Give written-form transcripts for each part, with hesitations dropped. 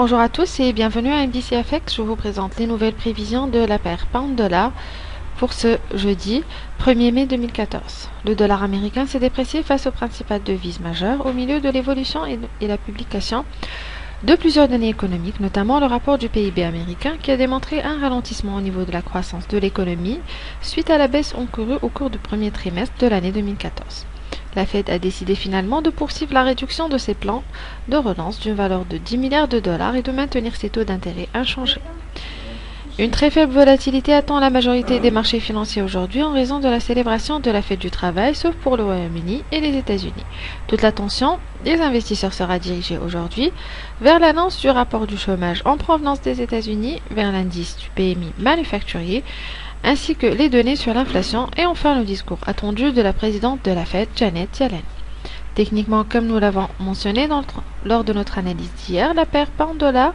Bonjour à tous et bienvenue à MBCFX. Je vous présente les nouvelles prévisions de la paire pound-dollar pour ce jeudi 1er mai 2014. Le dollar américain s'est déprécié face aux principales devises majeures au milieu de l'évolution et la publication de plusieurs données économiques, notamment le rapport du PIB américain qui a démontré un ralentissement au niveau de la croissance de l'économie suite à la baisse encourue au cours du premier trimestre de l'année 2014. La Fed a décidé finalement de poursuivre la réduction de ses plans de relance d'une valeur de 10 milliards de dollars et de maintenir ses taux d'intérêt inchangés. Une très faible volatilité attend la majorité des marchés financiers aujourd'hui en raison de la célébration de la fête du travail, sauf pour le Royaume-Uni et les États-Unis. Toute l'attention des investisseurs sera dirigée aujourd'hui vers l'annonce du rapport du chômage en provenance des États-Unis, vers l'indice du PMI manufacturier, ainsi que les données sur l'inflation et enfin le discours attendu de la présidente de la Fed, Janet Yellen. Techniquement, comme nous l'avons mentionné lors de notre analyse d'hier, la paire pound-dollar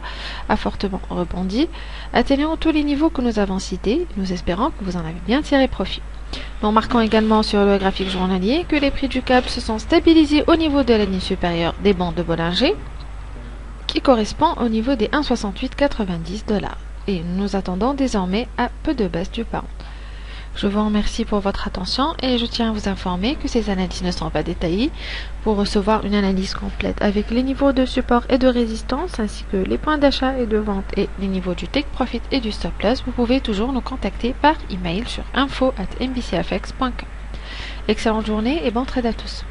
a fortement rebondi, atteignant tous les niveaux que nous avons cités. Nous espérons que vous en avez bien tiré profit. Nous remarquons également sur le graphique journalier que les prix du câble se sont stabilisés au niveau de la ligne supérieure des bandes de Bollinger, qui correspond au niveau des 1,6890 $. Et nous attendons désormais à peu de baisse du pound. Je vous remercie pour votre attention et je tiens à vous informer que ces analyses ne sont pas détaillées. Pour recevoir une analyse complète avec les niveaux de support et de résistance ainsi que les points d'achat et de vente et les niveaux du take profit et du stop loss, vous pouvez toujours nous contacter par email sur info@mbcfx.com. Excellente journée et bon trade à tous.